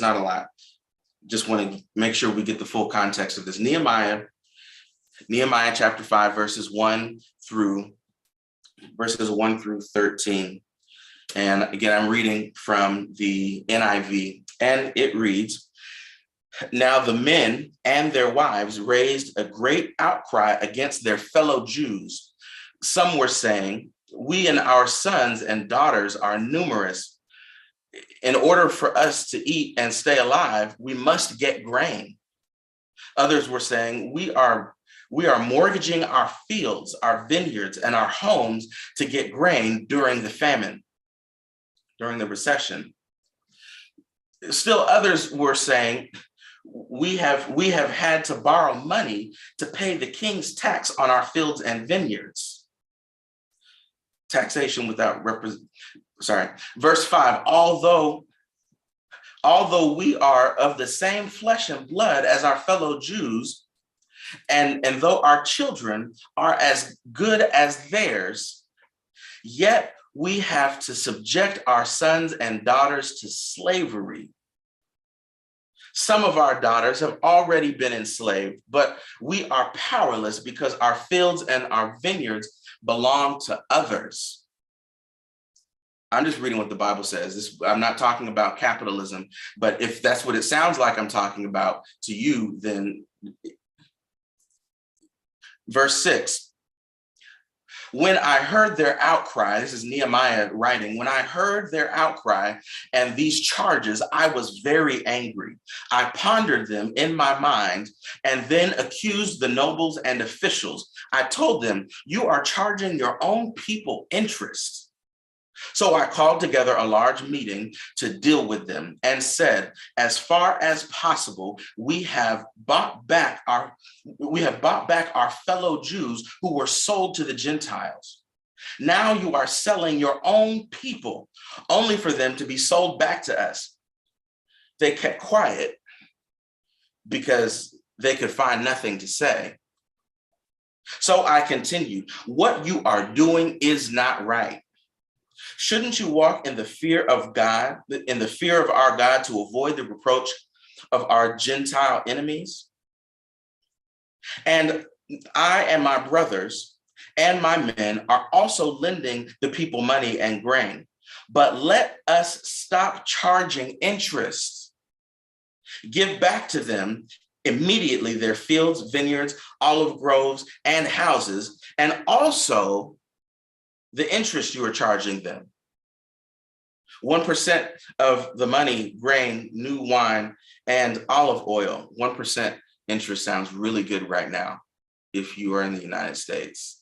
not a lot. Just want to make sure we get the full context of this. Nehemiah chapter 5, verses 1 through 13. And again, I'm reading from the NIV, and it reads, "Now the men and their wives raised a great outcry against their fellow Jews. Some were saying, 'We and our sons and daughters are numerous. In order for us to eat and stay alive, we must get grain.' Others were saying, 'We are mortgaging our fields, our vineyards, and our homes to get grain during the famine, during the recession.' Still others were saying, 'We have had to borrow money to pay the king's tax on our fields and vineyards.'" Taxation without Verse 5, although we are of the same flesh and blood as our fellow Jews, and though our children are as good as theirs, yet we have to subject our sons and daughters to slavery. Some of our daughters have already been enslaved, but we are powerless because our fields and our vineyards belong to others." I'm just reading what the Bible says. I'm not talking about capitalism, but if that's what it sounds like I'm talking about to you, then verse 6, "When I heard their outcry," this is Nehemiah writing, "when I heard their outcry and these charges, I was very angry. I pondered them in my mind and then accused the nobles and officials. I told them, 'You are charging your own people interest.' So I called together a large meeting to deal with them and said, 'As far as possible, we have bought back our fellow Jews who were sold to the Gentiles. Now you are selling your own people only for them to be sold back to us.' They kept quiet because they could find nothing to say. So I continued, 'What you are doing is not right. Shouldn't you walk in the fear of God, in the fear of our God, to avoid the reproach of our Gentile enemies? And I and my brothers and my men are also lending the people money and grain. But let us stop charging interest. Give back to them immediately their fields, vineyards, olive groves, and houses, and also the interest you are charging them. 1% of the money, grain, new wine, and olive oil. 1% interest sounds really good right now if you are in the United States."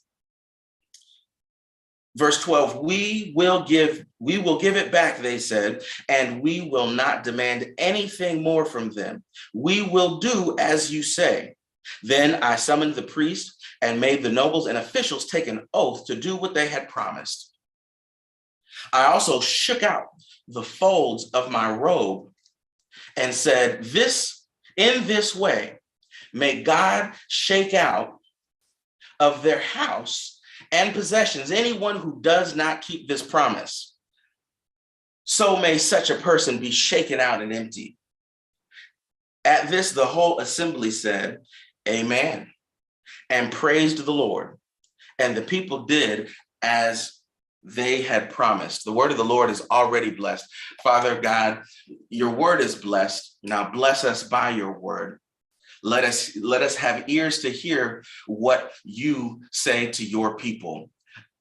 Verse 12, we will give it back," they said, "and we will not demand anything more from them. We will do as you say." Then I summoned the priest and made the nobles and officials take an oath to do what they had promised. I also shook out the folds of my robe and said, in this way, may God shake out of their house and possessions anyone who does not keep this promise. So may such a person be shaken out and empty." At this, the whole assembly said, "Amen," and praised the Lord. And the people did as they had promised. The word of the Lord is already blessed. Father God, your word is blessed. Now bless us by your word. Let us have ears to hear what you say to your people.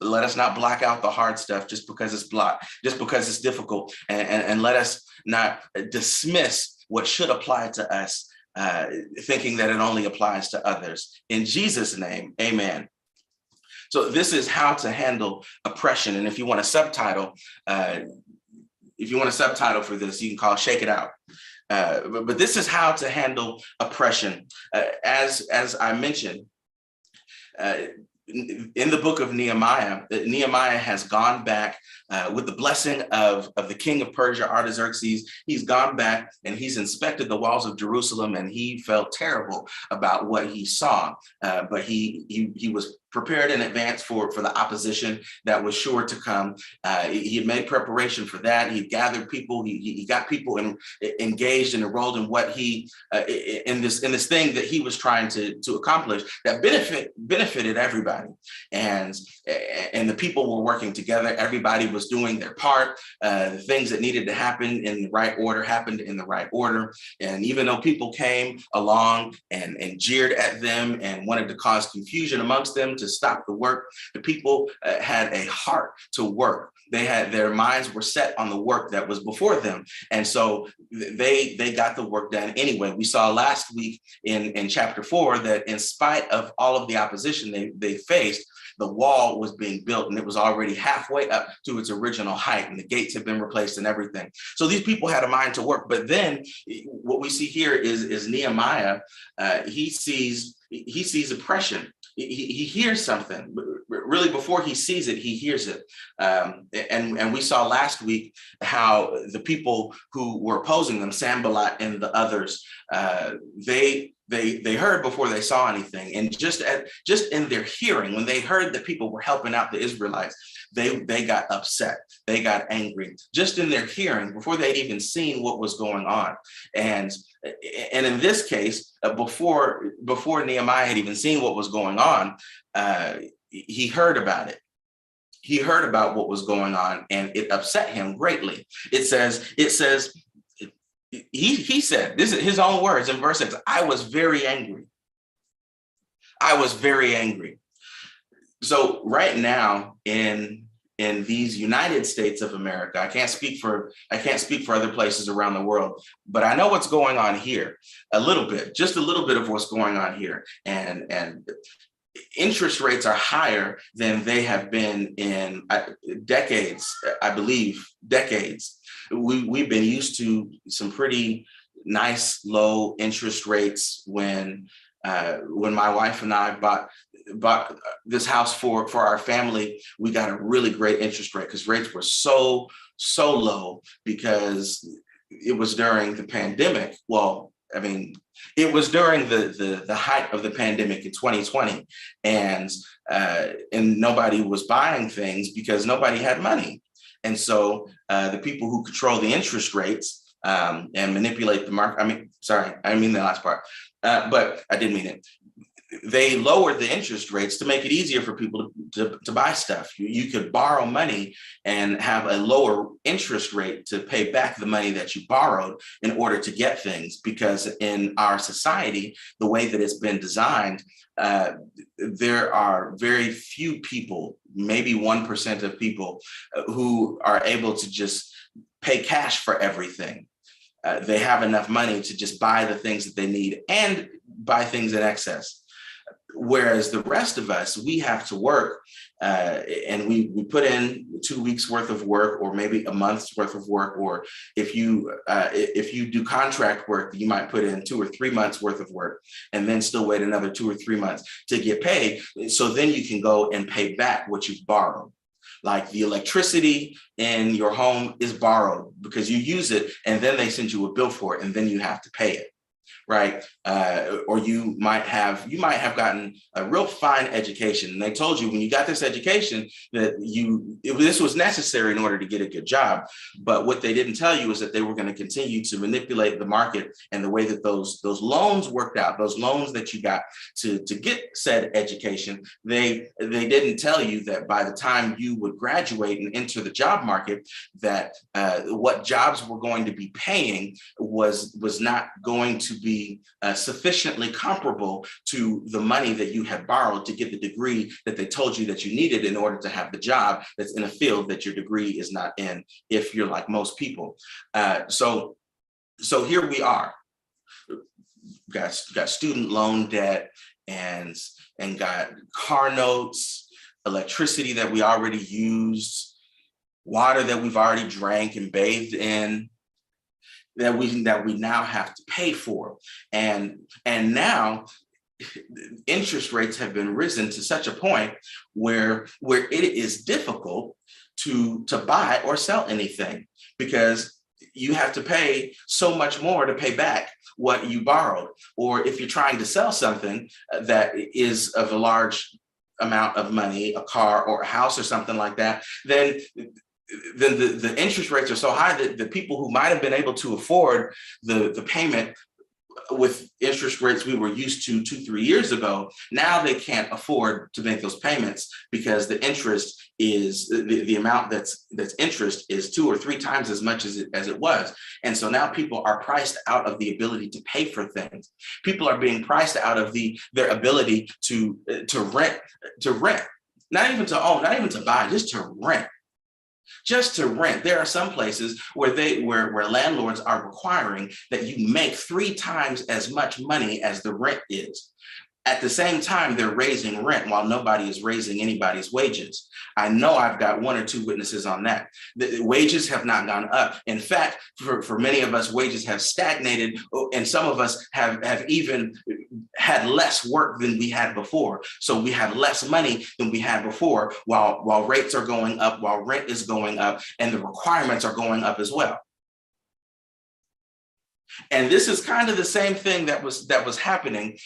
Let us not block out the hard stuff just because it's difficult. And let us not dismiss what should apply to us, thinking that it only applies to others. In Jesus' name, amen. So this is how to handle oppression. And if you want a subtitle for this, you can call "Shake It Out." But this is how to handle oppression. As I mentioned, in the book of Nehemiah, Nehemiah has gone back with the blessing of the king of Persia, Artaxerxes. He's gone back and he's inspected the walls of Jerusalem, and he felt terrible about what he saw. But he was prepared in advance for the opposition that was sure to come. He had made preparation for that. He gathered people. He got people engaged and enrolled in what he in this thing that he was trying to accomplish that benefited everybody. And the people were working together. Everybody was doing their part. The things that needed to happen in the right order happened in the right order. And even though people came along and jeered at them and wanted to cause confusion amongst them to stop the work, the people had a heart to work. Their minds were set on the work that was before them. And so they got the work done anyway. We saw last week in chapter 4 that in spite of all of the opposition they faced, the wall was being built and it was already halfway up to its original height and the gates had been replaced and everything. So these people had a mind to work. But then what we see here is Nehemiah, he sees oppression. He hears something, but really before he sees it, he hears it. And we saw last week how the people who were opposing them, Sanballat and the others, they heard before they saw anything. And just in their hearing, when they heard that people were helping out the Israelites, they got upset. They got angry just in their hearing before they'd even seen what was going on. And in this case, before Nehemiah had even seen what was going on, he heard about it. He heard about what was going on, and it upset him greatly. It says he said, this is his own words in verse 6, I was very angry. I was very angry. So right now in these United States of America, I can't speak for other places around the world, but I know what's going on here a little bit, just a little bit of what's going on here. And interest rates are higher than they have been in decades, I believe, decades. We've been used to some pretty nice low interest rates when my wife and I bought this house for our family. We got a really great interest rate because rates were so low because it was during the pandemic. Well, I mean, it was during the height of the pandemic in 2020, and nobody was buying things because nobody had money. And so the people who control the interest rates and manipulate the market, I didn't mean the last part, but I did mean it. They lowered the interest rates to make it easier for people to buy stuff. You could borrow money and have a lower interest rate to pay back the money that you borrowed in order to get things. Because in our society, the way that it's been designed, there are very few people, maybe 1% of people, who are able to just pay cash for everything. They have enough money to just buy the things that they need and buy things in excess. Whereas the rest of us, we have to work and we put in 2 weeks worth of work, or maybe a month's worth of work. Or if you do contract work, you might put in 2 or 3 months worth of work and then still wait another 2 or 3 months to get paid. So then you can go and pay back what you've borrowed. Like the electricity in your home is borrowed because you use it, and then they send you a bill for it, and then you have to pay it. Right. Or you might have gotten a real fine education. And they told you when you got this education that this was necessary in order to get a good job. But what they didn't tell you is that they were going to continue to manipulate the market and the way that those loans worked out, those loans that you got to get said education. They didn't tell you that by the time you would graduate and enter the job market, that what jobs were going to be paying was not going to be sufficiently comparable to the money that you had borrowed to get the degree that they told you that you needed in order to have the job that's in a field that your degree is not in, if you're like most people. So here we are, got student loan debt and got car notes, electricity that we already used, water that we've already drank and bathed in, that we now have to pay for. And now interest rates have been risen to such a point where it is difficult to buy or sell anything, because you have to pay so much more to pay back what you borrowed. Or if you're trying to sell something that is of a large amount of money, a car or a house or something like that, then the interest rates are so high that the people who might have been able to afford the payment with interest rates we were used to 2-3 years ago, now they can't afford to make those payments because the interest is the amount that's interest is 2 or 3 times as much as it was. And so now people are priced out of the ability to pay for things. People are being priced out of their ability to rent, not even to own, not even to buy, just to rent. Just to rent. There are some places where landlords are requiring that you make 3 times as much money as the rent is. At the same time, they're raising rent while nobody is raising anybody's wages. I know I've got 1 or 2 witnesses on that. The wages have not gone up. In fact, for many of us, wages have stagnated, and some of us have even had less work than we had before. So we have less money than we had before, while rates are going up, while rent is going up, and the requirements are going up as well. And this is kind of the same thing that was happening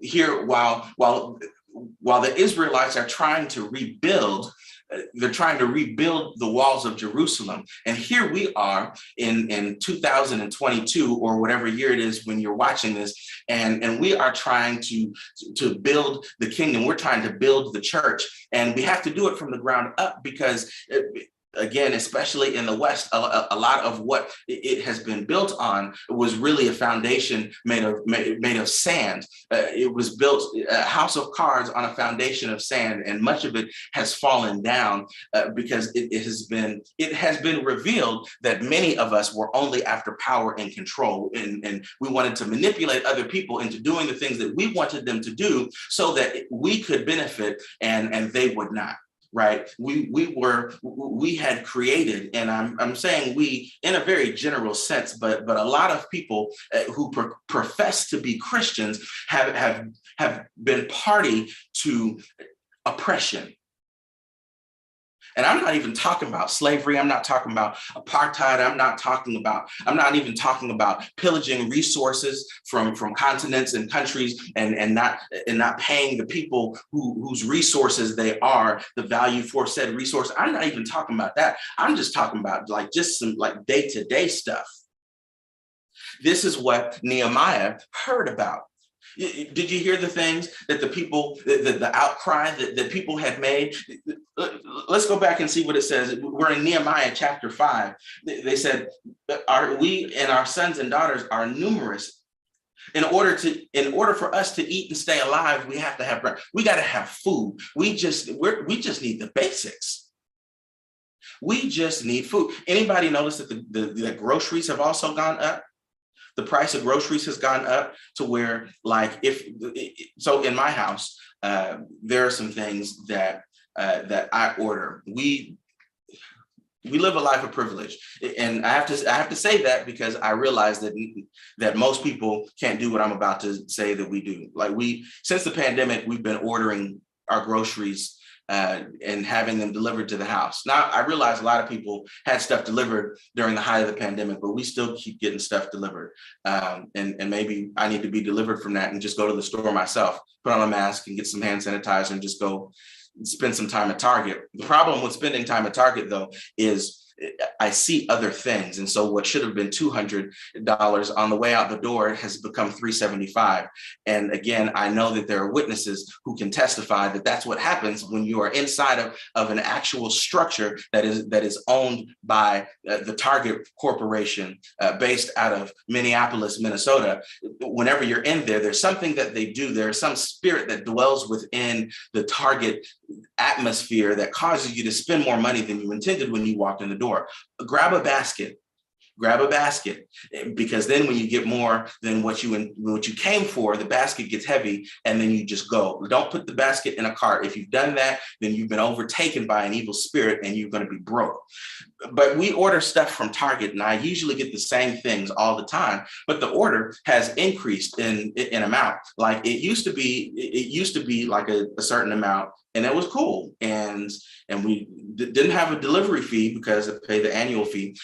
here while the Israelites are trying to rebuild. They're trying to rebuild the walls of Jerusalem. And here we are in 2022 or whatever year it is when you're watching this. And we are trying to build the kingdom. We're trying to build the church. And we have to do it from the ground up because again, especially in the West, a lot of what it has been built on was really a foundation made of sand. It was built a house of cards on a foundation of sand, and much of it has fallen down because it has been revealed that many of us were only after power and control, and we wanted to manipulate other people into doing the things that we wanted them to do so that we could benefit and they would not. Right. We had created, and I'm saying we in a very general sense, but a lot of people who profess to be Christians have been party to oppression. And I'm not even talking about slavery. I'm not talking about apartheid. I'm not even talking about pillaging resources from continents and countries and not paying the people whose resources they are the value for said resource. I'm not even talking about that. I'm just talking about just some day-to-day stuff. This is what Nehemiah heard about. Did you hear the things that the people, the outcry that people had made? Let's go back and see what it says. We're in Nehemiah chapter 5. They said, we and our sons and daughters are numerous. In order for us to eat and stay alive, we have to have bread. We got to have food. We just need the basics. We just need food. Anybody notice that the groceries have also gone up? The price of groceries has gone up to where, so in my house, there are some things that I order. We live a life of privilege, and I have to say that because I realize that most people can't do what I'm about to say that we do. Since the pandemic, we've been ordering our groceries and having them delivered to the house. Now, I realize a lot of people had stuff delivered during the height of the pandemic, but we still keep getting stuff delivered. And maybe I need to be delivered from that and just go to the store myself, put on a mask and get some hand sanitizer and just go spend some time at Target. The problem with spending time at Target, though, is I see other things. And so what should have been $200 on the way out the door has become $375. And again, I know that there are witnesses who can testify that that's what happens when you are inside of an actual structure that is owned by the Target Corporation based out of Minneapolis, Minnesota. Whenever you're in there, there's something that they do. There's some spirit that dwells within the Target atmosphere that causes you to spend more money than you intended when you walked in the door. Grab a basket, because then when you get more than what you came for, the basket gets heavy and then you just go. Don't put the basket in a cart. If you've done that, then you've been overtaken by an evil spirit and you're going to be broke. but we order stuff from Target, and I usually get the same things all the time. But the order has increased in amount. Like it used to be like a certain amount, and it was cool. And we didn't have a delivery fee because of pay the annual fee.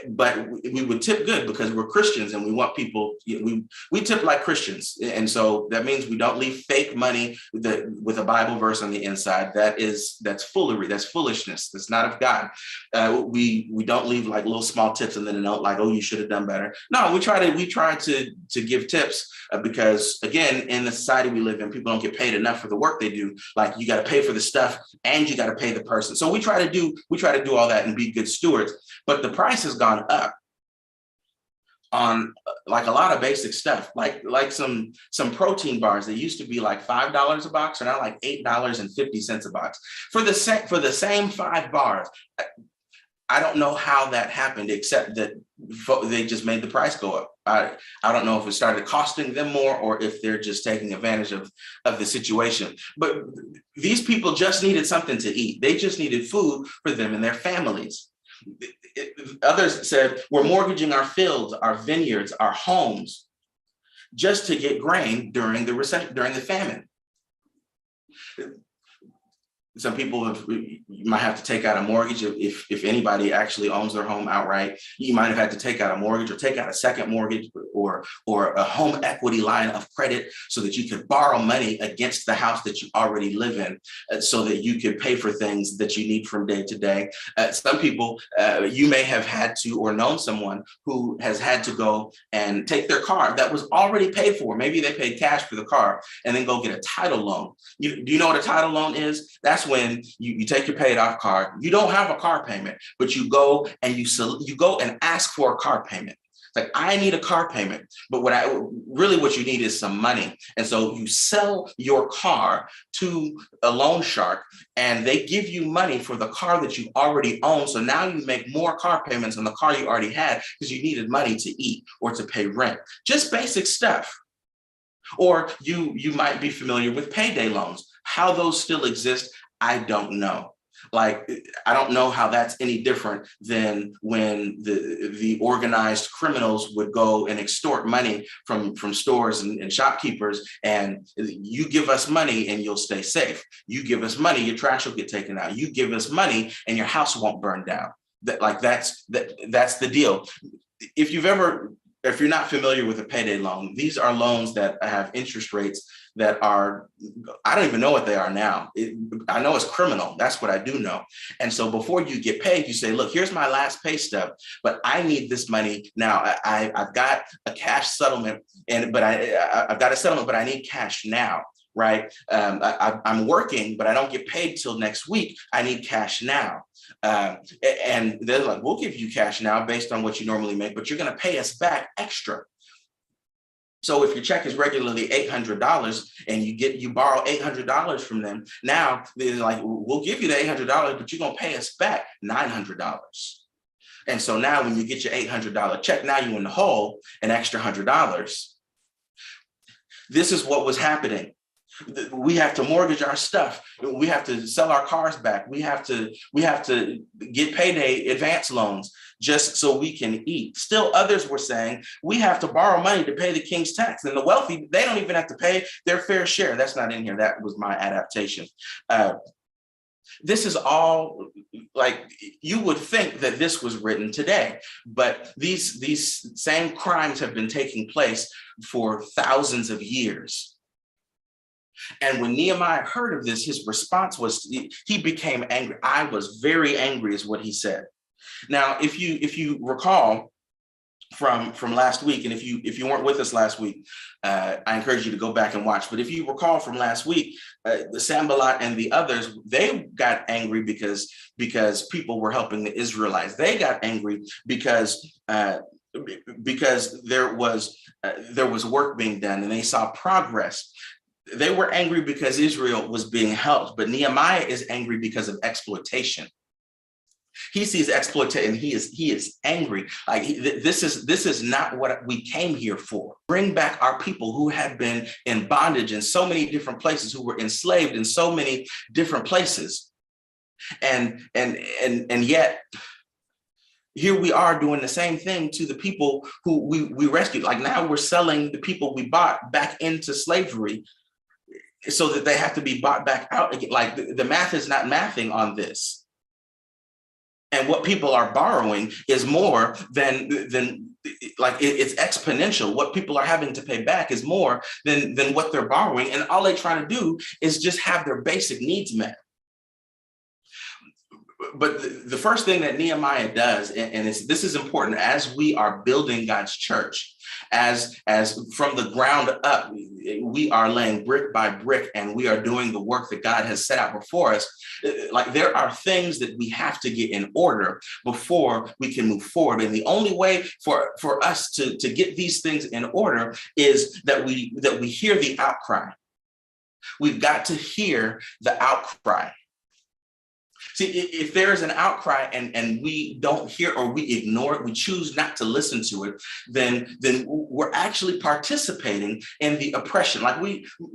But we would tip good because we're Christians, and we want people. We tip like Christians, and so that means we don't leave fake money with a Bible verse on the inside. That's foolery. That's foolishness. That's not of God. We don't leave like little small tips and then a note like, oh, you should have done better. No, we try to give tips because, again, in the society we live in, people don't get paid enough for the work they do. Like, you got to pay for the stuff and you got to pay the person. So we try to do all that and be good stewards. But the price has gone up on like a lot of basic stuff, like some protein bars that used to be like $5 a box are now like $8.50 a box for the same 5 bars. I don't know how that happened, except that they just made the price go up. I don't know if it started costing them more or if they're just taking advantage of the situation. But these people just needed something to eat. They just needed food for them and their families. Others said, we're mortgaging our fields, our vineyards, our homes, just to get grain during the recession, during the famine. Some people you might have to take out a mortgage if anybody actually owns their home outright. You might have had to take out a mortgage or take out a second mortgage or a home equity line of credit so that you could borrow money against the house that you already live in, so that you could pay for things that you need from day to day. Some people, you may have had to or known someone who has had to go and take their car that was already paid for. Maybe they paid cash for the car and then go get a title loan. Do you know what a title loan is? That's when you take your paid off car. You don't have a car payment, but you go and you go and ask for a car payment. It's like, I need a car payment, but what you need is some money. And so you sell your car to a loan shark and they give you money for the car that you already own. So now you make more car payments on the car you already had because you needed money to eat or to pay rent. Just basic stuff. Or you might be familiar with payday loans. How those still exist, I don't know. Like, I don't know how that's any different than when the organized criminals would go and extort money from stores and shopkeepers, and you give us money and you'll stay safe. You give us money, your trash will get taken out. You give us money and your house won't burn down. That's the deal. If you're not familiar with a payday loan, these are loans that have interest rates that are, I don't even know what they are now. I know it's criminal. That's what I do know. And so before you get paid, you say, look, here's my last pay stub, but I need this money now. I've got a cash settlement, but I need cash now. Right. I'm working, but I don't get paid till next week. I need cash now. And they're like, we'll give you cash now based on what you normally make, but you're going to pay us back extra. So if your check is regularly $800 and you borrow $800 from them, now they're like, we'll give you the $800, but you're going to pay us back $900. And so now when you get your $800 check, now you're in the hole an extra $100. This is what was happening. We have to mortgage our stuff. We have to sell our cars back. We have to get payday advance loans just so we can eat. Still, others were saying we have to borrow money to pay the king's tax. And the wealthy, they don't even have to pay their fair share. That's not in here. That was my adaptation. This is all, like, you would think that this was written today, but these same crimes have been taking place for thousands of years. And when Nehemiah heard of this, his response was he became angry. I was very angry, is what he said. Now, if you recall from last week, and if you weren't with us last week, I encourage you to go back and watch. But if you recall from last week, the Sanballat and the others, they got angry because people were helping the Israelites. They got angry because there was work being done and they saw progress. They were angry because Israel was being helped, but Nehemiah is angry because of exploitation. He sees exploitation and he is angry. Like, this is not what we came here for. Bring back our people who had been in bondage in so many different places, who were enslaved in so many different places. And yet here we are doing the same thing to the people who we rescued. Like now we're selling the people we bought back into slavery so that they have to be bought back out again. Like the math is not mathing on this. And what people are borrowing is more than like it's exponential. What people are having to pay back is more than what they're borrowing. And all they try to do is just have their basic needs met. But the first thing that Nehemiah does, and this is important as we are building God's church, as from the ground up, we are laying brick by brick, and we are doing the work that God has set out before us. Like there are things that we have to get in order before we can move forward. And the only way for us to get these things in order is that we hear the outcry. We've got to hear the outcry. See, if there is an outcry and we don't hear or we ignore it, we choose not to listen to it, then we're actually participating in the oppression. Like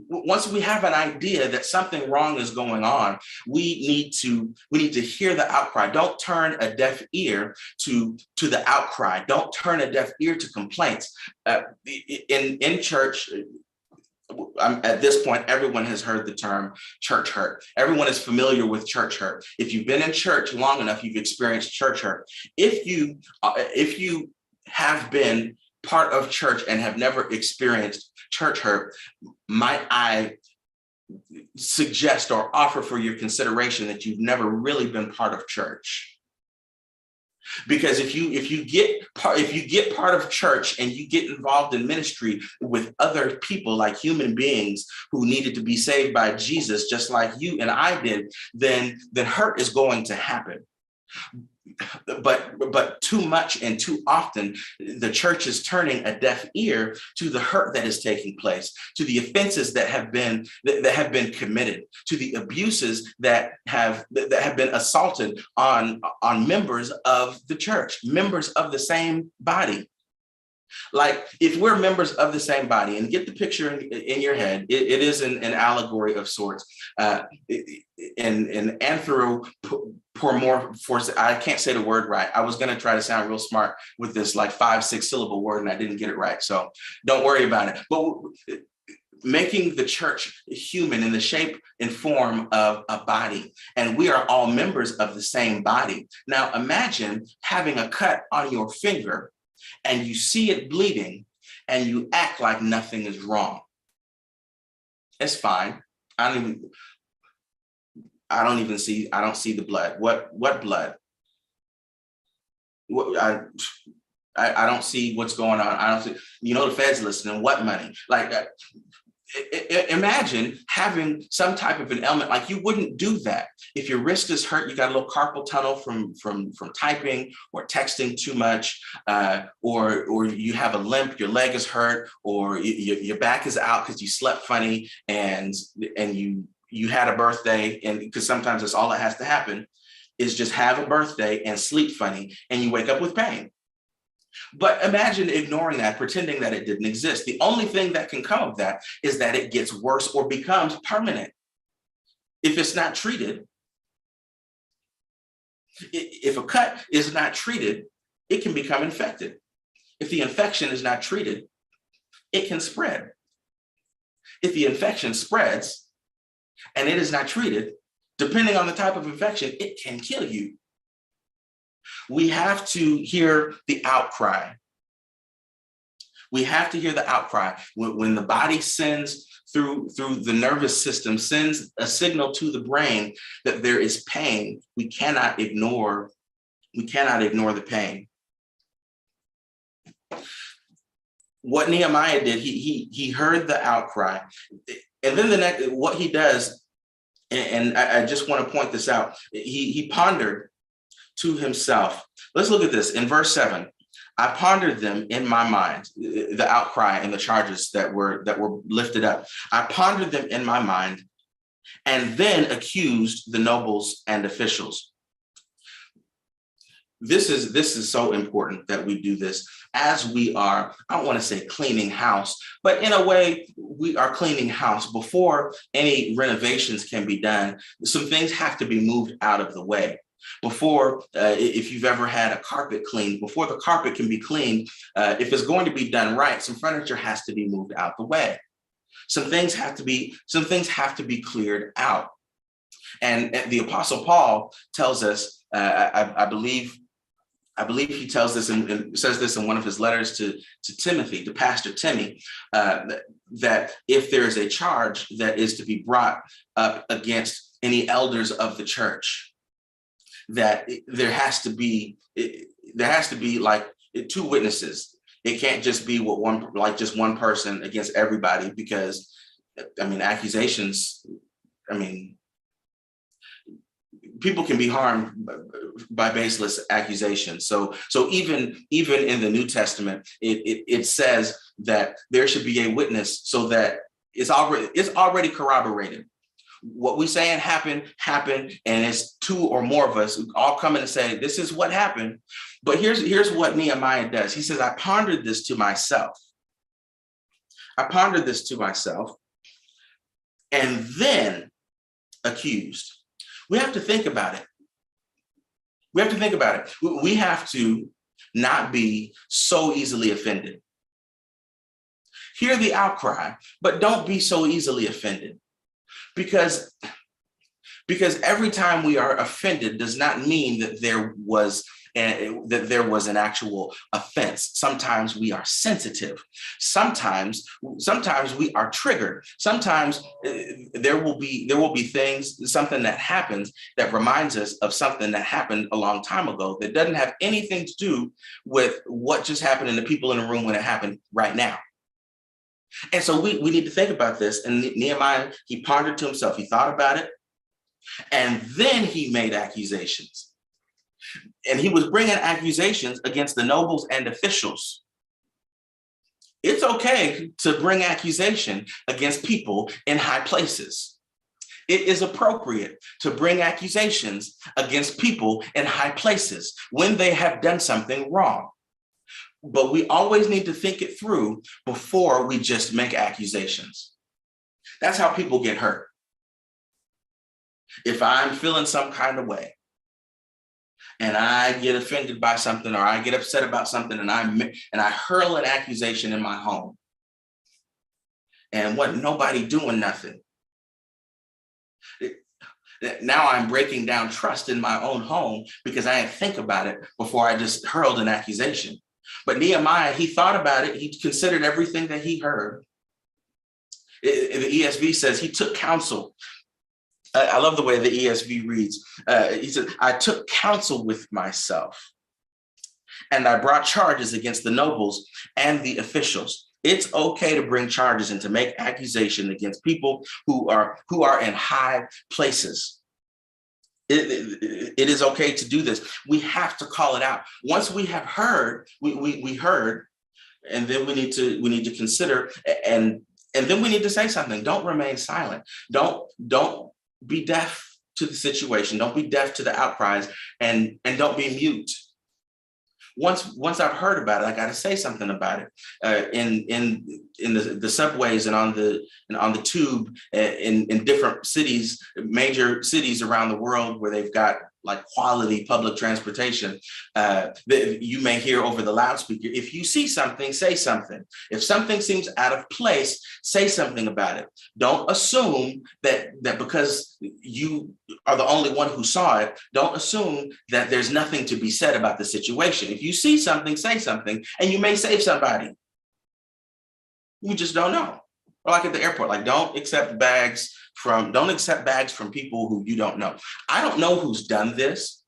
once we have an idea that something wrong is going on, we need to hear the outcry. Don't turn a deaf ear to the outcry. Don't turn a deaf ear to complaints. In church, at this point, everyone has heard the term church hurt. Everyone is familiar with church hurt. If you've been in church long enough, you've experienced church hurt. If you have been part of church and have never experienced church hurt, might I suggest or offer for your consideration that you've never really been part of church? Because if you get part of church and you get involved in ministry with other people, like human beings who needed to be saved by Jesus, just like you and I did, then hurt is going to happen. But too much and too often, the church is turning a deaf ear to the hurt that is taking place, to the offenses that have been committed, to the abuses that have been assaulted on members of the church, members of the same body. Like if we're members of the same body, and get the picture in your head, it is an allegory of sorts. And anthropomorphosis, I can't say the word right. I was going to try to sound real smart with this like 5-6 syllable word, and I didn't get it right. So don't worry about it. But making the church human in the shape and form of a body, and we are all members of the same body. Now imagine having a cut on your finger and you see it bleeding and you act like nothing is wrong. It's fine. I don't see the blood. What blood? I don't see what's going on. I don't see, the Fed's listening. What money? Like imagine having some type of an ailment. Like you wouldn't do that. If your wrist is hurt, you got a little carpal tunnel from typing or texting too much, or you have a limp, your leg is hurt, or your back is out because you slept funny and you had a birthday, and because sometimes that's all that has to happen is just have a birthday and sleep funny and you wake up with pain. But imagine ignoring that, pretending that it didn't exist. The only thing that can come of that is that it gets worse or becomes permanent. If it's not treated, if a cut is not treated, it can become infected. If the infection is not treated, it can spread. If the infection spreads and it is not treated, depending on the type of infection, it can kill you. We have to hear the outcry. We have to hear the outcry. When the body sends through the nervous system, sends a signal to the brain that there is pain, we cannot ignore the pain. What Nehemiah did, he heard the outcry. And then what he does, and I just want to point this out, he pondered to himself. Let's look at this in verse 7. I pondered them in my mind, the outcry and the charges that were lifted up. I pondered them in my mind and then accused the nobles and officials. This is so important that we do this as we are, I don't want to say cleaning house, but in a way we are cleaning house. Before any renovations can be done, some things have to be moved out of the way. Before, if you've ever had a carpet cleaned, before the carpet can be cleaned, if it's going to be done right, some furniture has to be moved out the way. Some things have to be cleared out. And the Apostle Paul tells us, I believe he tells this and says this in one of his letters to Timothy, to Pastor Timmy, that if there is a charge that is to be brought up against any elders of the church, that there has to be like two witnesses. It can't just be just one person against everybody, because accusations, people can be harmed by baseless accusations. So even in the New Testament, it says that there should be a witness, so that it's already corroborated. What we saying happened, and it's two or more of us all coming to say this is what happened. But here's what Nehemiah does. He says, I pondered this to myself, and then accused. We have to think about it. We have to not be so easily offended. Hear the outcry, but don't be so easily offended. Because every time we are offended does not mean that there was an actual offense. Sometimes we are sensitive. Sometimes we are triggered. Sometimes there will be things, something that happens that reminds us of something that happened a long time ago that doesn't have anything to do with what just happened and the people in the room when it happened right now. And so we need to think about this. And Nehemiah, he pondered to himself, he thought about it, and then he made accusations. And he was bringing accusations against the nobles and officials. It's okay to bring accusation against people in high places. It is appropriate to bring accusations against people in high places when they have done something wrong. But we always need to think it through before we just make accusations. That's how people get hurt. If I'm feeling some kind of way and I get offended by something, or I get upset about something, and I hurl an accusation in my home, and nobody doing nothing. Now I'm breaking down trust in my own home because I didn't think about it before I just hurled an accusation. But Nehemiah, he thought about it. He considered everything that he heard. The ESV says he took counsel. I love the way the ESV reads. He said, I took counsel with myself, and I brought charges against the nobles and the officials. It's okay to bring charges and to make accusation against people who are in high places. It is okay to do this. We have to call it out. Once we have heard, we heard, and then we need to consider, and then we need to say something. Don't remain silent. Don't be deaf to the situation. Don't be deaf to the outcries, and don't be mute. Once I've heard about it, I got to say something about it. In the subways and on the tube, in different cities, major cities around the world where they've got like quality public transportation, you may hear over the loudspeaker, if you see something, say something. If something seems out of place, say something about it. Don't assume that because you are the only one who saw it, don't assume that there's nothing to be said about the situation. If you see something, say something, and you may save somebody. You just don't know. Or like at the airport, like don't accept bags from people who you don't know. I don't know who's done this.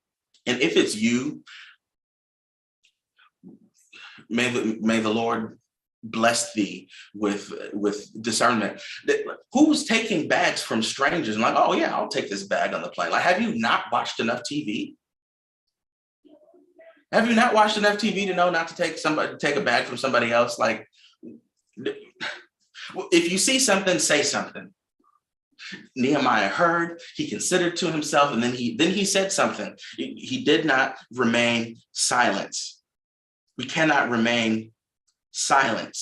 And if it's you, may the Lord bless thee with discernment. Who's taking bags from strangers and like, oh yeah, I'll take this bag on the plane. Like, have you not watched enough TV? Have you not watched enough TV to know not to take a bag from somebody else? Like, if you see something, say something. Nehemiah heard, he considered to himself, and then he said something. He did not remain silent. We cannot remain silent.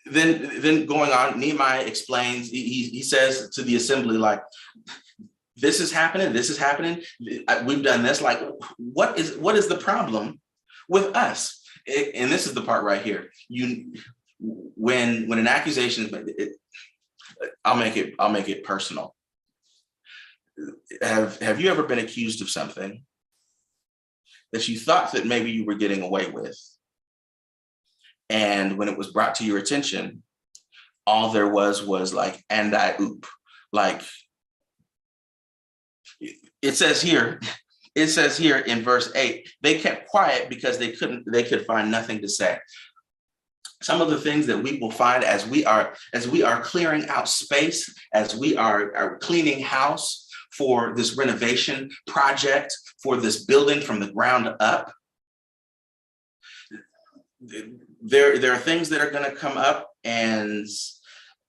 Then going on, Nehemiah explains, he says to the assembly, like, this is happening, we've done this. Like, what is the problem with us? And this is the part right here. When an accusation, I'll make it personal. Have you ever been accused of something that you thought that maybe you were getting away with, and when it was brought to your attention, all there was like, and I oop, like it says here in verse 8, they kept quiet because they could find nothing to say. Some of the things that we will find as we are clearing out space, as we are cleaning house for this renovation project, for this building from the ground up, there are things that are going to come up, and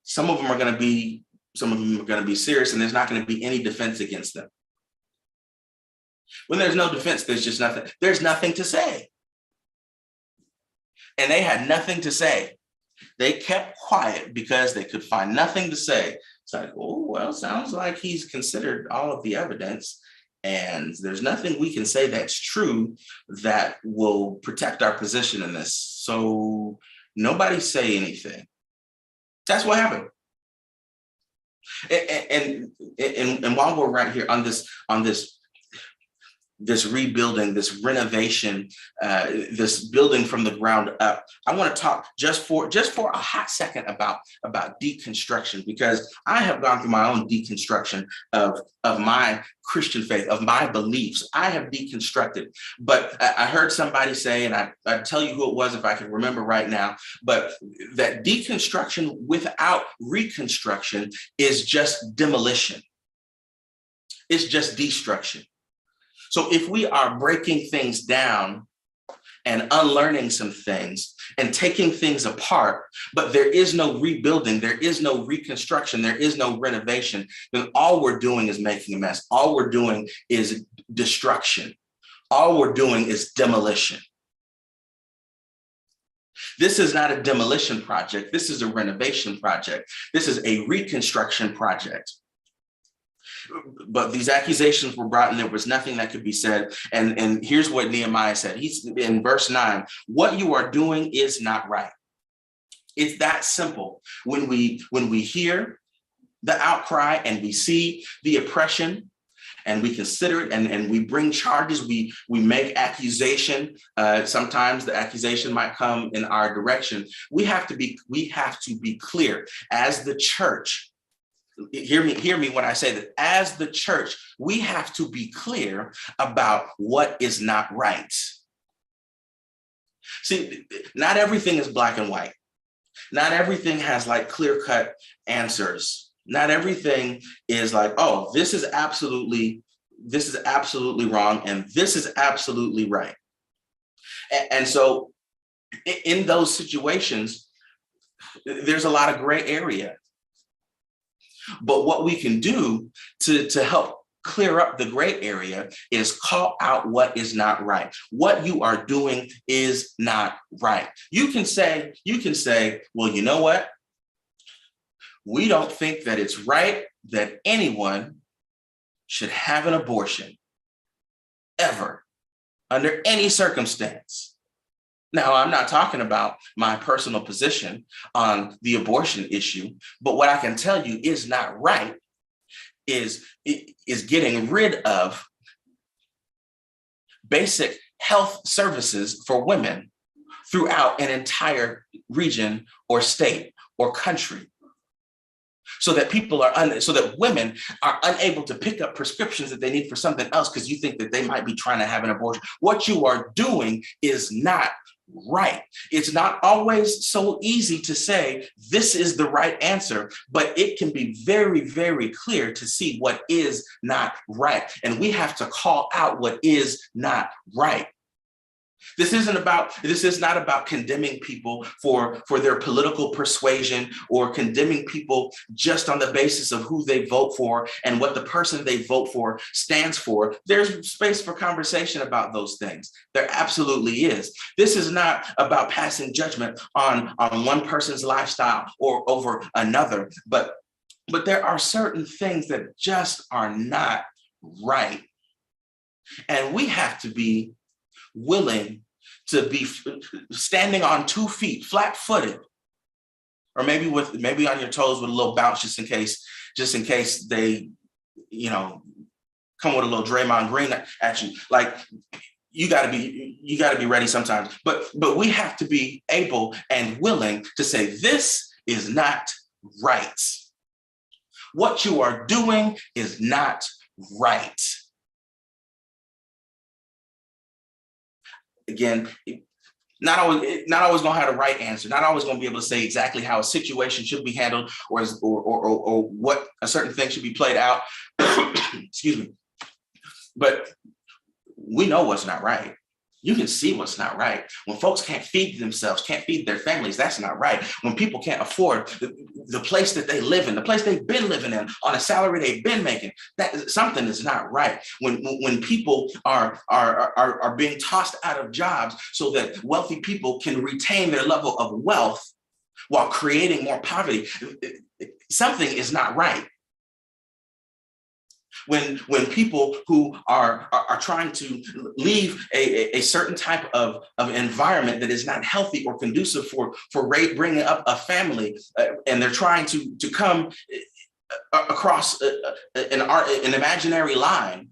some of them are going to be serious, and there's not going to be any defense against them. When there's no defense, there's nothing to say. And they had nothing to say. They kept quiet because they could find nothing to say. It's like, oh, well, sounds like he's considered all of the evidence, and there's nothing we can say that's true that will protect our position in this. So nobody say anything. That's what happened. And while we're right here on this rebuilding, this renovation, this building from the ground up, I want to talk just for a hot second about deconstruction, because I have gone through my own deconstruction of my Christian faith, of my beliefs. I have deconstructed, but I heard somebody say, and I'd tell you who it was if I can remember right now, but that deconstruction without reconstruction is just demolition. It's just destruction. So if we are breaking things down and unlearning some things and taking things apart, but there is no rebuilding, there is no reconstruction, there is no renovation, then all we're doing is making a mess. All we're doing is destruction. All we're doing is demolition. This is not a demolition project. This is a renovation project. This is a reconstruction project. But these accusations were brought, and there was nothing that could be said. And here's what Nehemiah said. He's in verse 9. What you are doing is not right. It's that simple. When we hear the outcry and we see the oppression, and we consider it, and we bring charges, we make accusation. Sometimes the accusation might come in our direction. We have to be clear as the church. Hear me when I say that as the church, we have to be clear about what is not right. See, not everything is black and white. Not everything has like clear-cut answers. Not everything is like, oh, this is absolutely wrong, and this is absolutely right. And so in those situations, there's a lot of gray area. But what we can do to help clear up the gray area is call out what is not right. What you are doing is not right. You can say, well, you know what? We don't think that it's right that anyone should have an abortion ever, under any circumstance. Now, I'm not talking about my personal position on the abortion issue, but what I can tell you is not right is getting rid of basic health services for women throughout an entire region or state or country, so that so that women are unable to pick up prescriptions that they need for something else because you think that they might be trying to have an abortion. What you are doing is not right. It's not always so easy to say this is the right answer, but it can be very, very clear to see what is not right. And we have to call out what is not right. This is not about condemning people for their political persuasion, or condemning people just on the basis of who they vote for and what the person they vote for stands for. There's space for conversation about those things. There absolutely is. This is not about passing judgment on one person's lifestyle or over another, but But there are certain things that just are not right. And we have to be willing to be standing on 2 feet, flat-footed, or maybe on your toes with a little bounce, just in case they, come with a little Draymond Green at you. Like, you got to be ready sometimes. But we have to be able and willing to say, this is not right. What you are doing is not right. Again, not always going to have the right answer, not always going to be able to say exactly how a situation should be handled or what a certain thing should be played out. Excuse me. But we know what's not right. You can see what's not right. When folks can't feed themselves, can't feed their families, that's not right. When people can't afford the place that they live in, the place they've been living in on a salary they've been making, that something is not right. When people are being tossed out of jobs so that wealthy people can retain their level of wealth while creating more poverty, something is not right. When people who are trying to leave a certain type of environment that is not healthy or conducive for bringing up a family, and they're trying to come across an imaginary line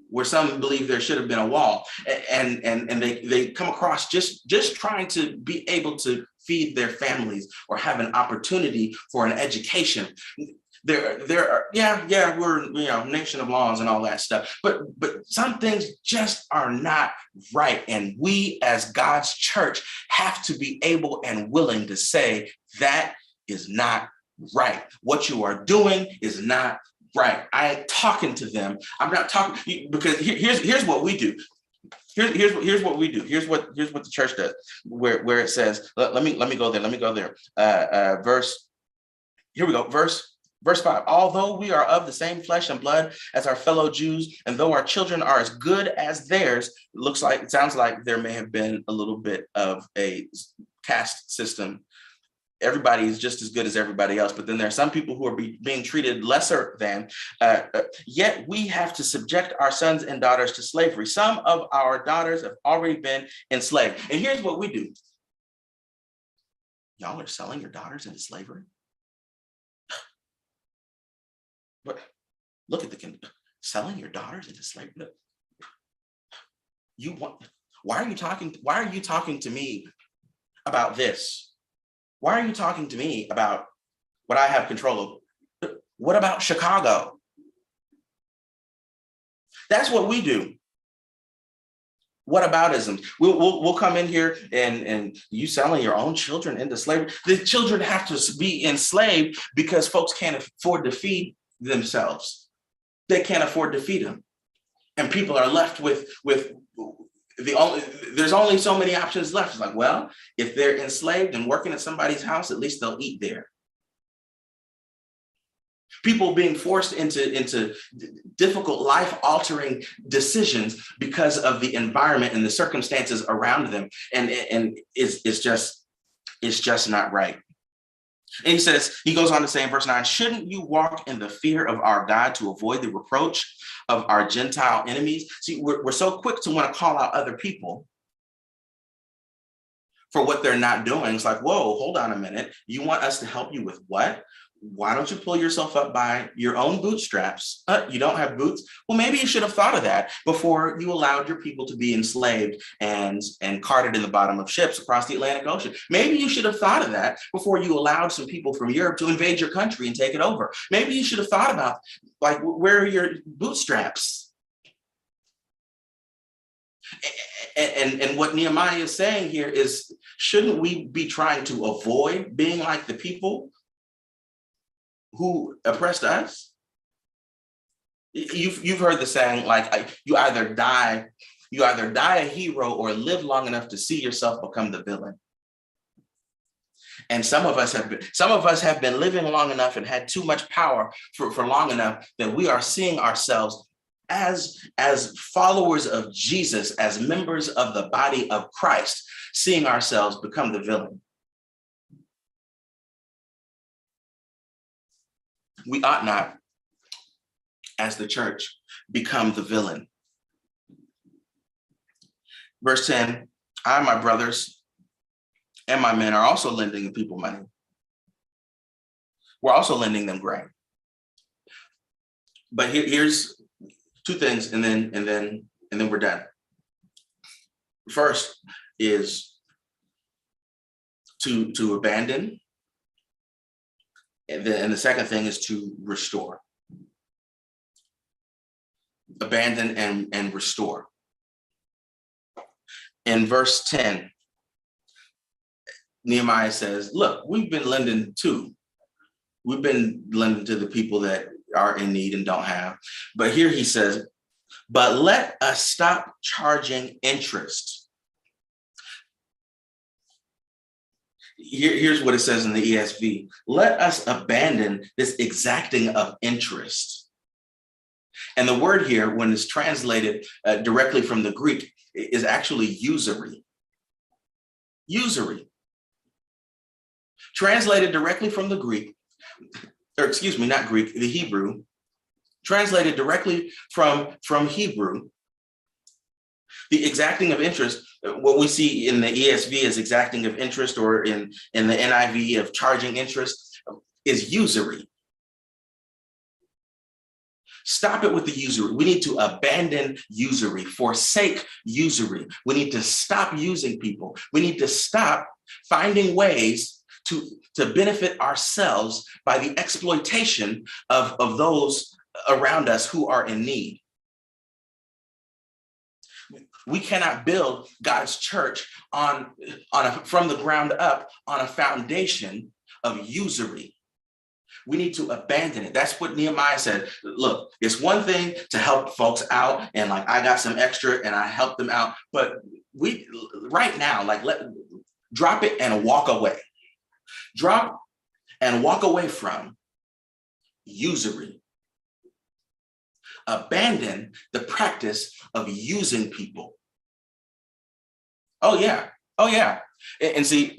where some believe there should have been a wall, and they come across just trying to be able to feed their families or have an opportunity for an education. There are, we're nation of laws and all that stuff, but some things just are not right. And we as God's church have to be able and willing to say that is not right. What you are doing is not right. I ain't talking to them. I'm not talking, because here's what we do. Here's what we do. Here's what the church does, where it says, let me go there. Verse 5, although we are of the same flesh and blood as our fellow Jews, and though our children are as good as theirs, it sounds like there may have been a little bit of a caste system. Everybody is just as good as everybody else, but then there are some people who are being treated lesser than, yet we have to subject our sons and daughters to slavery. Some of our daughters have already been enslaved. And here's what we do. Y'all are selling your daughters into slavery? But look at selling your daughters into slavery. Why are you talking to me about this? Why are you talking to me about what I have control over? What about Chicago? That's what we do. What aboutism? We'll come in here and you selling your own children into slavery. The children have to be enslaved because folks can't afford to feed themselves. They can't afford to feed them. And people are left with there's only so many options left. It's like, well, if they're enslaved and working at somebody's house, at least they'll eat there. People being forced into difficult life-altering decisions because of the environment and the circumstances around them. And it's just not right. And he goes on to say in verse 9, shouldn't you walk in the fear of our God to avoid the reproach of our Gentile enemies? See, we're so quick to want to call out other people for what they're not doing. It's like, whoa, hold on a minute. You want us to help you with what? Why don't you pull yourself up by your own bootstraps? You don't have boots? Well, maybe you should have thought of that before you allowed your people to be enslaved and carted in the bottom of ships across the Atlantic Ocean. Maybe you should have thought of that before you allowed some people from Europe to invade your country and take it over. Maybe you should have thought about, like, where are your bootstraps? And what Nehemiah is saying here is, shouldn't we be trying to avoid being like the people who oppressed us? You've heard the saying, like, you either die a hero or live long enough to see yourself become the villain. And some of us have been living long enough and had too much power for long enough that we are seeing ourselves as followers of Jesus, as members of the body of Christ, seeing ourselves become the villain. We ought not, as the church, become the villain. Verse 10, I, my brothers, and my men are also lending people money. We're also lending them grain. But here's two things, and then we're done. First is to abandon, and the second thing is to restore. Abandon and restore. In verse 10, Nehemiah says, look, we've been lending too. We've been lending to the people that are in need and don't have. But here he says, but let us stop charging interest. Here's what it says in the ESV. Let us abandon this exacting of interest. And the word here, when it's translated directly from the Greek, is actually usury. Usury. Translated directly from the Greek, or excuse me, not Greek, the Hebrew, translated directly from Hebrew, the exacting of interest, what we see in the ESV as exacting of interest, or in the NIV of charging interest, is usury. Stop it with the usury. We need to abandon usury, forsake usury. We need to stop using people. We need to stop finding ways to benefit ourselves by the exploitation of those around us who are in need. We cannot build God's church from the ground up on a foundation of usury. We need to abandon it. That's what Nehemiah said. Look, it's one thing to help folks out, and like I got some extra and I helped them out, but we right now, drop it and walk away. Drop and walk away from usury. Abandon the practice of using people. Oh yeah. And see,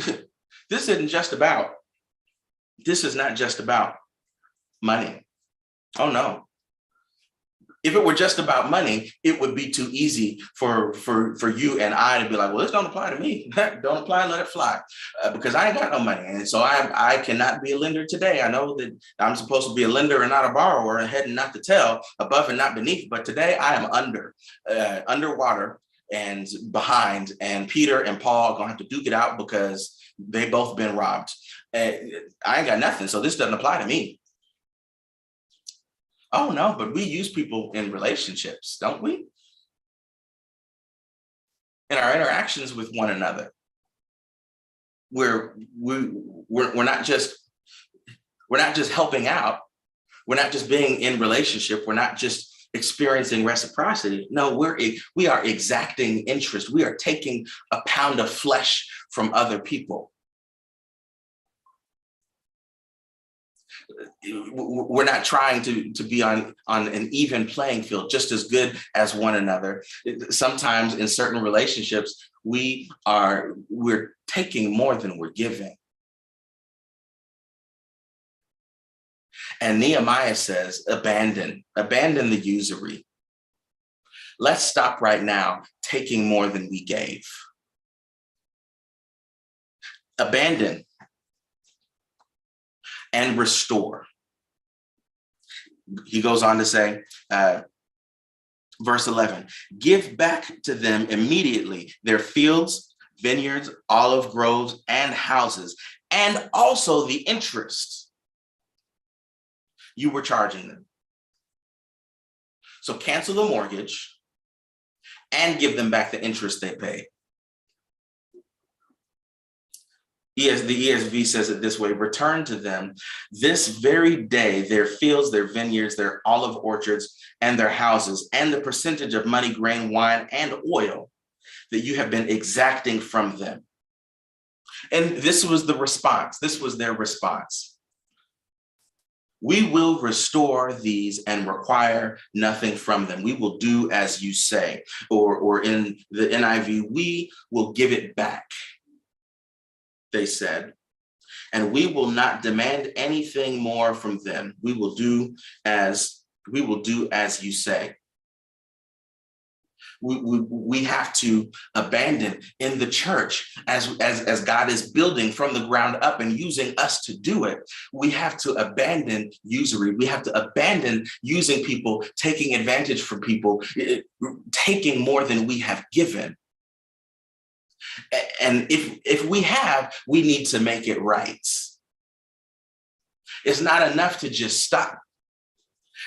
this is not just about money. Oh no. If it were just about money, it would be too easy for you and I to be like, well, this don't apply to me. Don't apply, let it fly. Because I ain't got no money. And so I cannot be a lender today. I know that I'm supposed to be a lender and not a borrower, ahead and not to tail, above and not beneath. But today I am underwater and behind. And Peter and Paul are going to have to duke it out because they both been robbed. I ain't got nothing. So this doesn't apply to me. Oh no, but we use people in relationships, don't we? In our interactions with one another, we're not just helping out. We're not just being in relationship. We're not just experiencing reciprocity. No, we are exacting interest. We are taking a pound of flesh from other people. We're not trying to be on an even playing field, just as good as one another. Sometimes in certain relationships, we're taking more than we're giving. And Nehemiah says, abandon the usury. Let's stop right now taking more than we gave. Abandon and restore. He goes on to say, verse 11, give back to them immediately their fields, vineyards, olive groves, and houses, and also the interest you were charging them. So cancel the mortgage and give them back the interest they pay. The ESV says it this way: return to them this very day their fields, their vineyards, their olive orchards, and their houses, and the percentage of money, grain, wine, and oil that you have been exacting from them. And this was the response. This was their response. We will restore these and require nothing from them. We will do as you say. Or in the NIV, we will give it back, they said. and we will not demand anything more from them. We will do as you say. We have to abandon in the church as God is building from the ground up and using us to do it. We have to abandon usury. We have to abandon using people, taking advantage from people, taking more than we have given. And if we have, we need to make it right. It's not enough to just stop.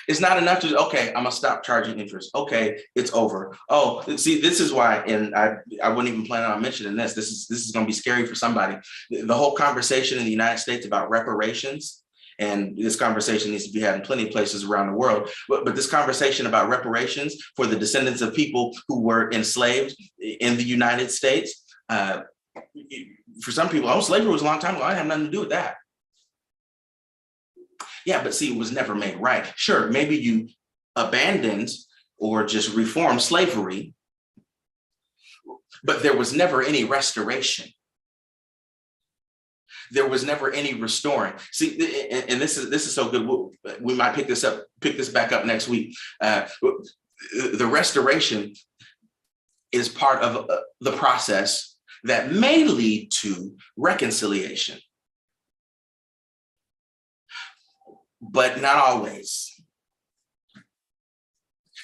It's not enough to, okay, I'm gonna stop charging interest. Okay, it's over. Oh, see, this is why, and I wouldn't even plan on mentioning this. This is gonna be scary for somebody. The whole conversation in the United States about reparations, and this conversation needs to be had in plenty of places around the world, but this conversation about reparations for the descendants of people who were enslaved in the United States, for some people, oh, slavery was a long time ago. I didn't have nothing to do with that. Yeah, but see, it was never made right. Sure, maybe you abandoned or just reformed slavery, but there was never any restoration. There was never any restoring. See, and this is so good. We might pick this back up next week. The restoration is part of the process that may lead to reconciliation, but not always.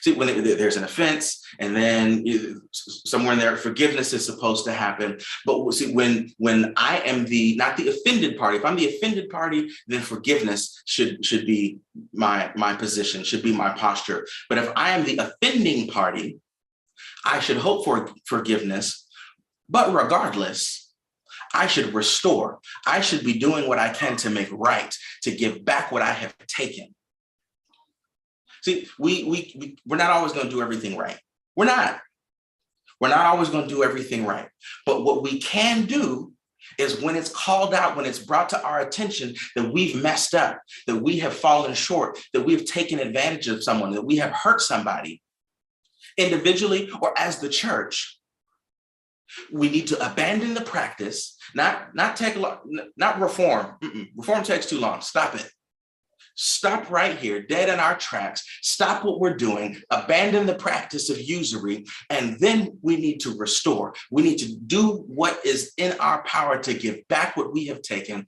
See, when there's an offense, and then somewhere in there, forgiveness is supposed to happen. But see, when I am not the offended party, if I'm the offended party, then forgiveness should be my position, should be my posture. But if I am the offending party, I should hope for forgiveness. But regardless, I should restore. I should be doing what I can to make right, to give back what I have taken. See, we're not always going to do everything right. We're not always going to do everything right. But what we can do is when it's called out, when it's brought to our attention that we've messed up, that we have fallen short, that we've taken advantage of someone, that we have hurt somebody individually or as the church, we need to abandon the practice, not reform. Reform takes too long. Stop it. Stop right here, dead in our tracks. Stop what we're doing, abandon the practice of usury, and then we need to restore. We need to do what is in our power to give back what we have taken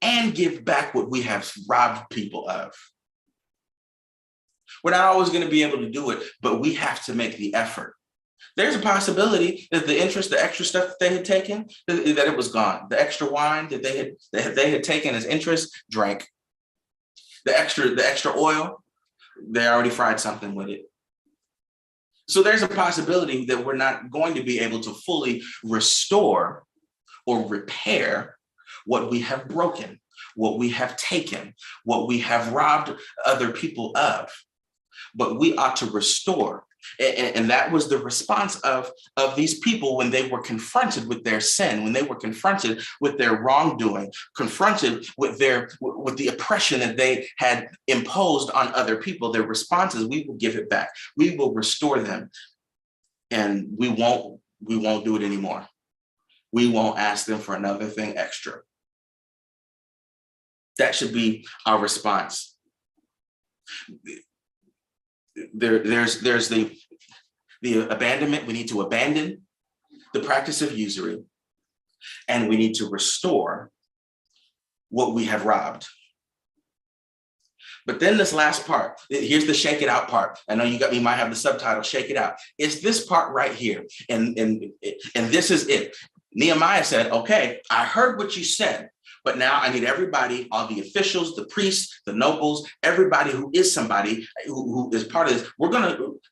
and give back what we have robbed people of. We're not always going to be able to do it, but we have to make the effort. There's a possibility that the interest, the extra stuff that they had taken, that it was gone. The extra wine that they had taken as interest, drank. The extra oil, they already fried something with it. So there's a possibility that we're not going to be able to fully restore or repair what we have broken, what we have taken, what we have robbed other people of. But we ought to restore. And that was the response of these people when they were confronted with their sin, when they were confronted with their wrongdoing, confronted with the oppression that they had imposed on other people. Their response is, we will give it back. We will restore them. And we won't do it anymore. We won't ask them for another thing extra. That should be our response. There's the abandonment. We need to abandon the practice of usury, and we need to restore what we have robbed. But then this last part, here's the shake it out part. I know you might have the subtitle, shake it out. It's this part right here. And this is it. Nehemiah said, okay, I heard what you said, but now I need everybody, all the officials, the priests, the nobles, everybody who is somebody who is part of this.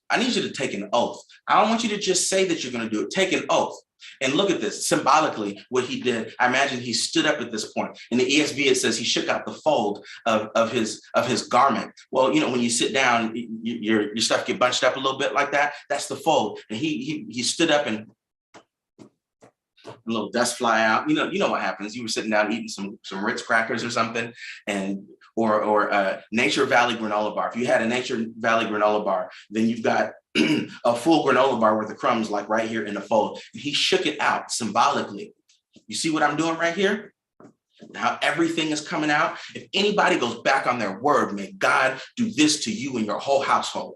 I need you to take an oath. I don't want you to just say that you're going to do it. Take an oath. And look at this, symbolically, what he did. I imagine he stood up at this point. In the ESV, it says he shook out the fold of his garment. Well, when you sit down, your stuff get bunched up a little bit like that. That's the fold. And he stood up and a little dust fly out. You know what happens. You were sitting down eating some Ritz crackers or something, or Nature Valley granola bar. If you had a Nature Valley granola bar, then you've got a full granola bar worth of crumbs, like right here in the fold. He shook it out symbolically. You see what I'm doing right here? how everything is coming out. If anybody goes back on their word, may God do this to you and your whole household.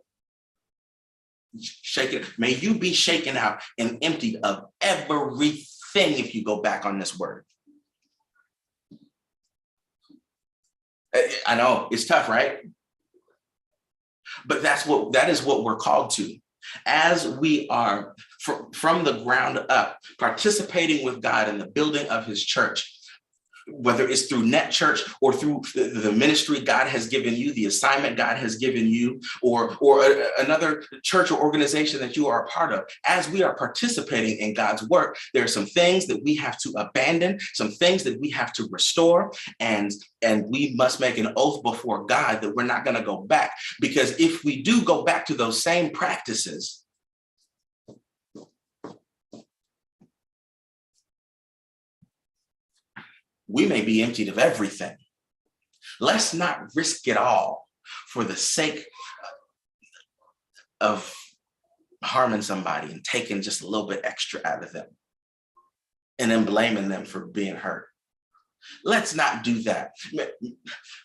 Shake it. May you be shaken out and emptied of everything if you go back on this word. I know it's tough, right? But that is what we're called to. As we are from the ground up, participating with God in the building of his church, whether it's through Net Church or through the ministry God has given you, the assignment God has given you, or another church or organization that you are a part of, as we are participating in God's work, there are some things that we have to abandon, some things that we have to restore, and we must make an oath before God that we're not going to go back. Because if we do go back to those same practices, we may be emptied of everything. Let's not risk it all for the sake of harming somebody and taking just a little bit extra out of them and then blaming them for being hurt. Let's not do that.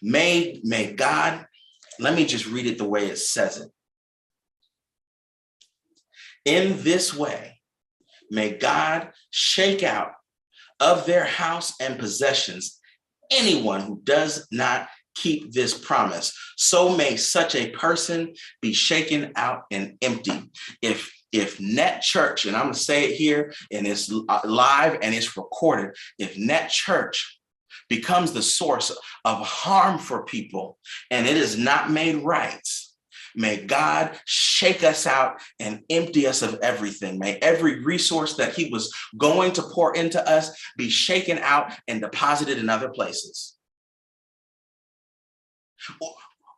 May God, let me just read it the way it says it. In this way, may God shake out of their house and possessions anyone who does not keep this promise. So may such a person be shaken out and emptied. If Net Church, and I'm going to say it here, and it's live and it's recorded, if Net Church becomes the source of harm for people and it is not made right, may God shake us out and empty us of everything. May every resource that he was going to pour into us be shaken out and deposited in other places.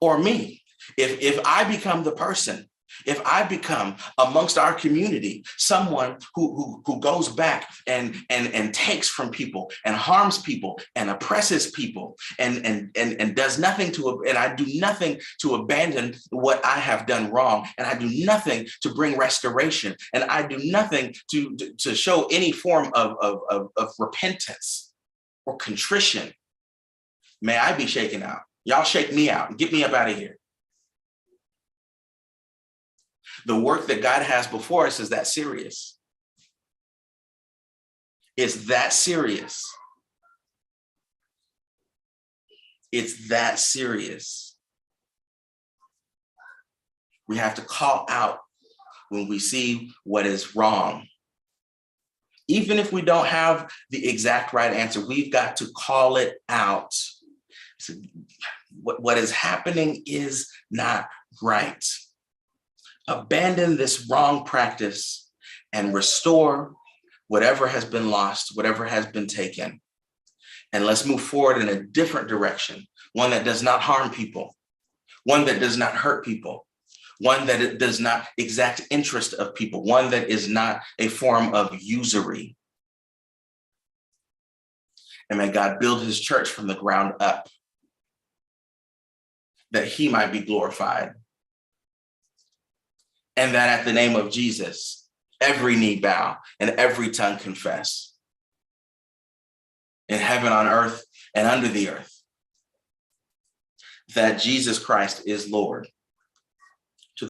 Or me, if I become the person, if I become amongst our community someone who goes back and takes from people and harms people and oppresses people and does nothing and I do nothing to abandon what I have done wrong, and I do nothing to bring restoration, and I do nothing to show any form of repentance or contrition, may I be shaken out. Y'all shake me out and get me up out of here. The work that God has before us is that serious. It's that serious. It's that serious. We have to call out when we see what is wrong. Even if we don't have the exact right answer, we've got to call it out. So what is happening is not right. Abandon this wrong practice and restore whatever has been lost, whatever has been taken. And let's move forward in a different direction, one that does not harm people, one that does not hurt people, one that does not exact interest of people, one that is not a form of usury. And may God build his church from the ground up, that he might be glorified. And that at the name of Jesus, every knee bow and every tongue confess, in heaven, on earth, and under the earth, that Jesus Christ is Lord,